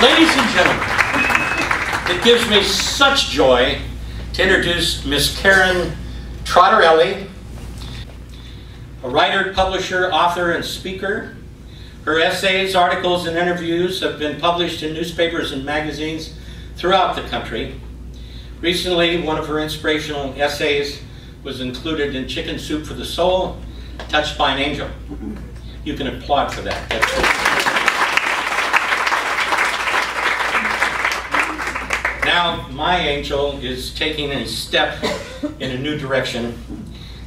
Ladies and gentlemen, it gives me such joy to introduce Miss Karen Trotter Elley, a writer, publisher, author, and speaker. Her essays, articles, and interviews have been published in newspapers and magazines throughout the country. Recently, one of her inspirational essays was included in Chicken Soup for the Soul, Touched by an Angel. You can applaud for that. That's cool. Now, my angel is taking a step in a new direction,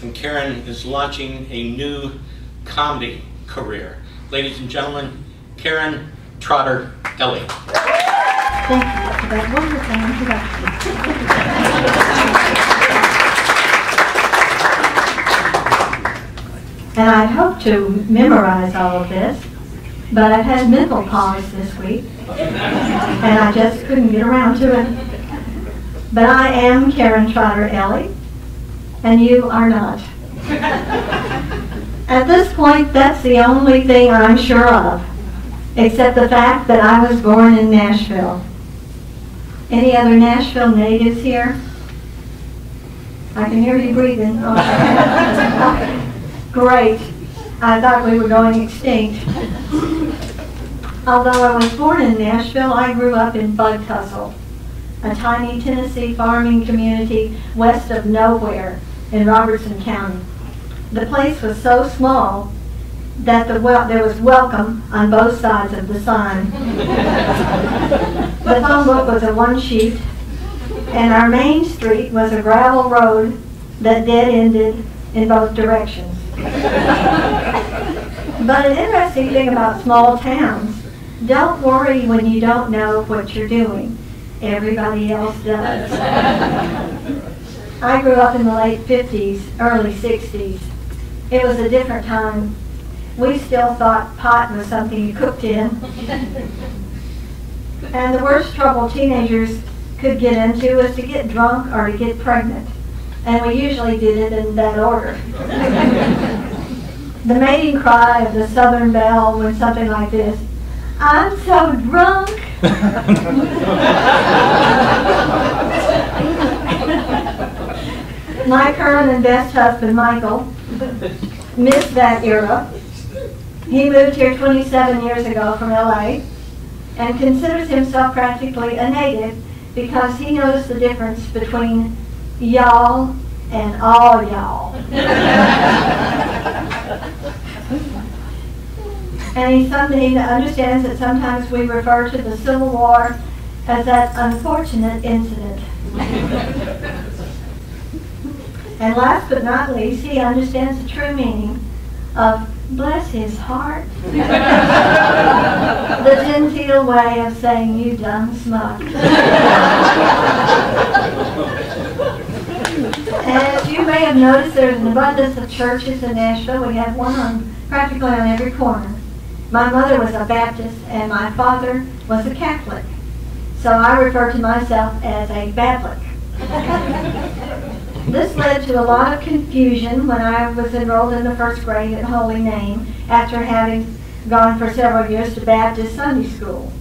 and Karen is launching a new comedy career. Ladies and gentlemen, Karen Trotter Elley. Thank you for that wonderful introduction. And I hope to memorize all of this, but I've had mental pause this week, and I just couldn't get around to it. But I am Karen Trotter Elley, and you are not. At this point, that's the only thing I'm sure of, except the fact that I was born in Nashville. Any other Nashville natives here? I can hear you breathing. Okay. Great. I thought we were going extinct. Although I was born in Nashville, I grew up in Bug Tussle, a tiny Tennessee farming community west of nowhere in Robertson County. The place was so small that there was welcome on both sides of the sign. The phone book was a one sheet, and our main street was a gravel road that dead-ended in both directions. But an interesting thing about small towns, don't worry when you don't know what you're doing. Everybody else does. I grew up in the late 50s, early 60s. It was a different time. We still thought pot was something you cooked in. And the worst trouble teenagers could get into was to get drunk or to get pregnant. And we usually did it in that order. The mating cry of the Southern Belle went something like this: "I'm so drunk." My current and best husband, Michael, missed that era. He moved here 27 years ago from LA and considers himself practically a native because he knows the difference between y'all and all y'all. And he understands that sometimes we refer to the Civil War as that unfortunate incident. And last but not least, he understands the true meaning of bless his heart. The genteel way of saying you dumb smuck. As you may have noticed, there's an abundance of churches in Nashville. We have one practically on every corner. My mother was a Baptist and my father was a Catholic. So I refer to myself as a Badlick. This led to a lot of confusion when I was enrolled in the first grade at Holy Name after having gone for several years to Baptist Sunday school.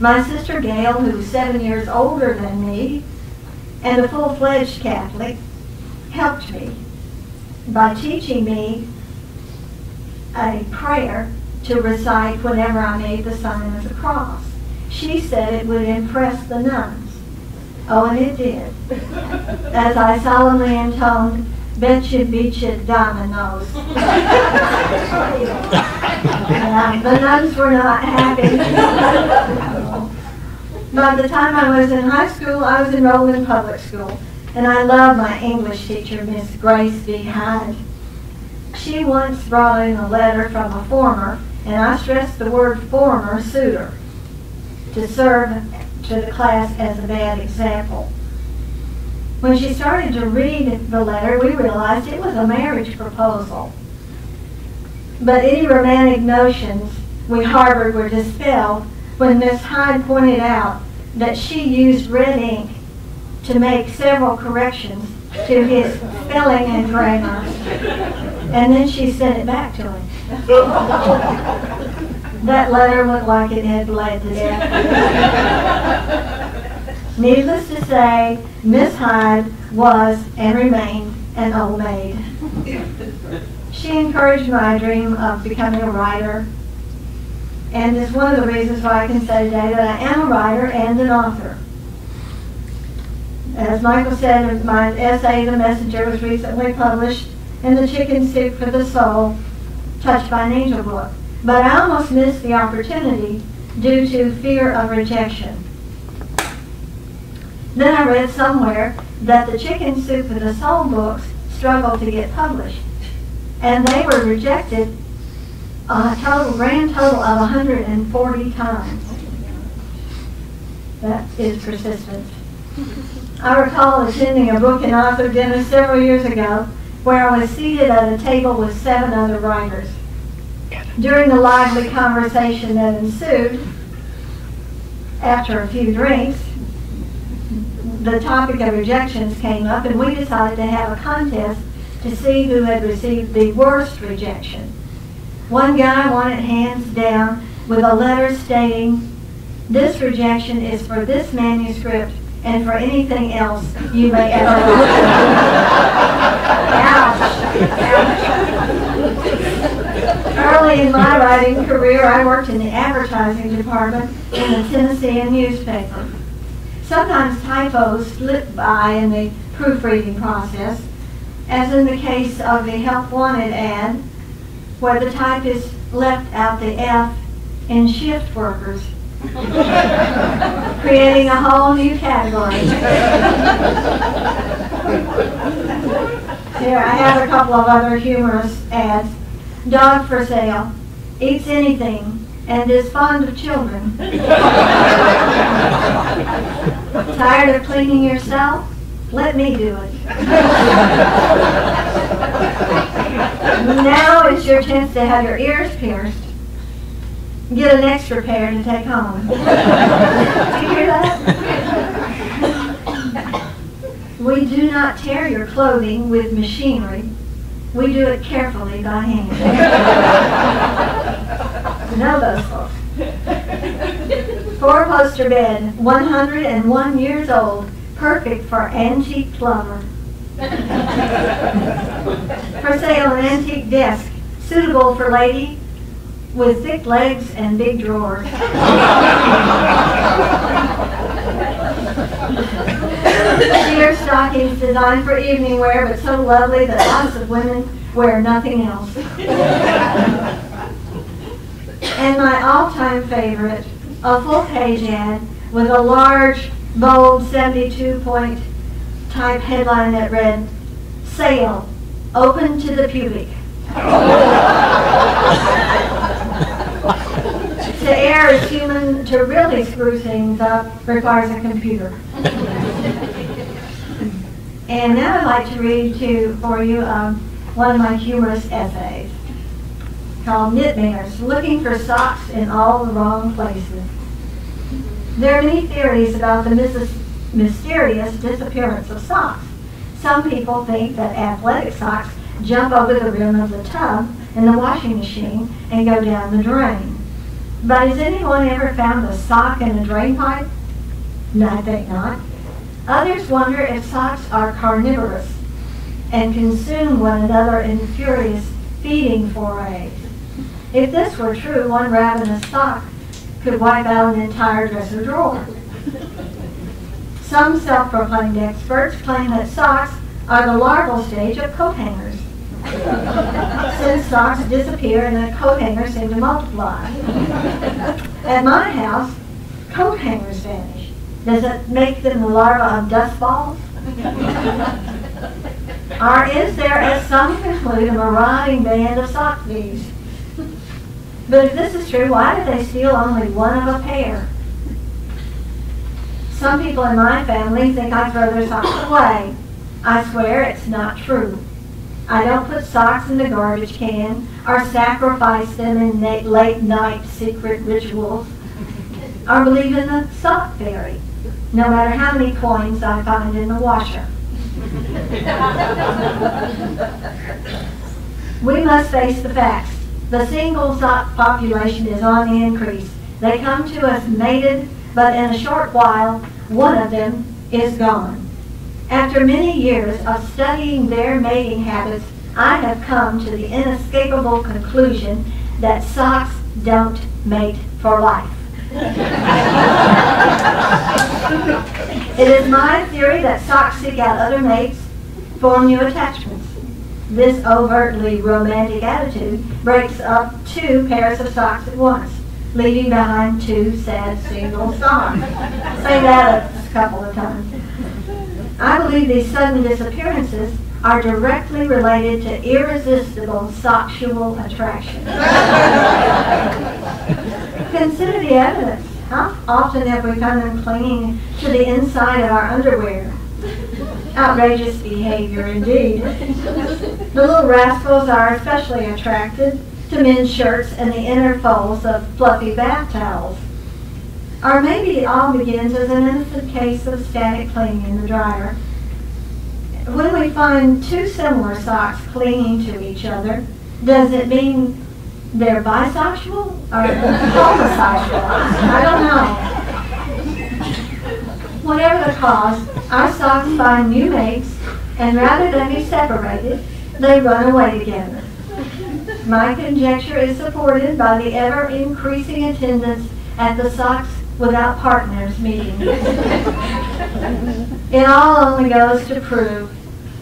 My sister Gail, who was 7 years older than me and a full-fledged Catholic, helped me by teaching me a prayer to recite whenever I made the sign of the cross. She said it would impress the nuns. Oh, and it did. As I solemnly intoned, "Betcha, beatcha, dominoes." The nuns were not happy. By the time I was in high school, I was enrolled in public school, and I loved my English teacher, Miss Grace V. Hyde. She once brought in a letter from a former, and I stressed the word former suitor, to serve to the class as a bad example. When she started to read the letter, we realized it was a marriage proposal. But any romantic notions we harbored were dispelled when Miss Hyde pointed out that she used red ink to make several corrections to his spelling and grammar, and then she sent it back to him. That letter looked like it had bled to death. Needless to say, Miss Hyde was and remained an old maid. She encouraged my dream of becoming a writer, and is one of the reasons why I can say today that I am a writer and an author. As Michael said, my essay, The Messenger, was recently published in the Chicken Soup for the Soul, Touched by an Angel book. But I almost missed the opportunity due to fear of rejection. Then I read somewhere that the Chicken Soup for the Soul books struggled to get published. And they were rejected a grand total of 140 times. That is persistence. I recall attending a book and author dinner several years ago where I was seated at a table with 7 other writers. During the lively conversation that ensued, after a few drinks, the topic of rejections came up, and we decided to have a contest to see who had received the worst rejection. One guy won it hands down with a letter stating, "This rejection is for this manuscript and for anything else you may ever look at." Ouch! Ouch! Early in my writing career, I worked in the advertising department in a Tennessean newspaper. Sometimes typos slip by in the proofreading process, as in the case of the Help Wanted ad, where the typist left out the F in shift workers, creating a whole new category. Here, I have a couple of other humorous ads. Dog for sale, eats anything, and is fond of children. Tired of cleaning yourself? Let me do it. Now is your chance to have your ears pierced. Get an extra pair to take home. Did you hear that? We do not tear your clothing with machinery. We do it carefully by hand. Know those folks. 4-poster bed, 101 years old, perfect for antique lover. For sale, an antique desk, suitable for lady with thick legs and big drawers. Sheer stockings designed for evening wear, but so lovely that lots of women wear nothing else. And my all-time favorite, a full-page ad with a large, bold 72-point type headline that read, "Sale, open to the pubic." To err is human, to really screw things up requires a computer. And now I'd like to read for you one of my humorous essays called Nightmares, Looking for Socks in All the Wrong Places. There are many theories about the mysterious disappearance of socks. Some people think that athletic socks jump over the rim of the tub in the washing machine and go down the drain. But has anyone ever found a sock in a drain pipe? No, I think not. Others wonder if socks are carnivorous and consume one another in furious feeding forays. If this were true, one ravenous sock could wipe out an entire dresser drawer. Some self-proclaimed experts claim that socks are the larval stage of coat hangers, since socks disappear and the coat hangers seem to multiply. At my house, coat hangers vanish. Does it make them the larva of dust balls? Or is there, as some conclude, a marauding band of sock thieves? But if this is true, why do they steal only one of a pair? Some people in my family think I throw their socks away. I swear it's not true. I don't put socks in the garbage can or sacrifice them in late night secret rituals or believe in the sock fairy, no matter how many coins I find in the washer. We must face the facts. The single sock population is on the increase. They come to us mated, but in a short while, one of them is gone. After many years of studying their mating habits, I have come to the inescapable conclusion that socks don't mate for life. It is my theory that socks seek out other mates, form new attachments. This overtly romantic attitude breaks up two pairs of socks at once, leaving behind two sad single socks. Say that a couple of times. I believe these sudden disappearances are directly related to irresistible socksual attraction. Consider the evidence. How often have we found them clinging to the inside of our underwear? Outrageous behavior indeed. The little rascals are especially attracted to men's shirts and the inner folds of fluffy bath towels. Or maybe it all begins as an innocent case of static clinging in the dryer. When we find two similar socks clinging to each other, does it mean they're bisexual or homosexual? I don't know. Whatever the cause, our socks find new mates, and rather than be separated, they run away together. My conjecture is supported by the ever-increasing attendance at the Socks Without Partners meeting. It all only goes to prove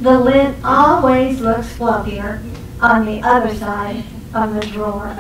the lint always looks fluffier on the other side of the drawer.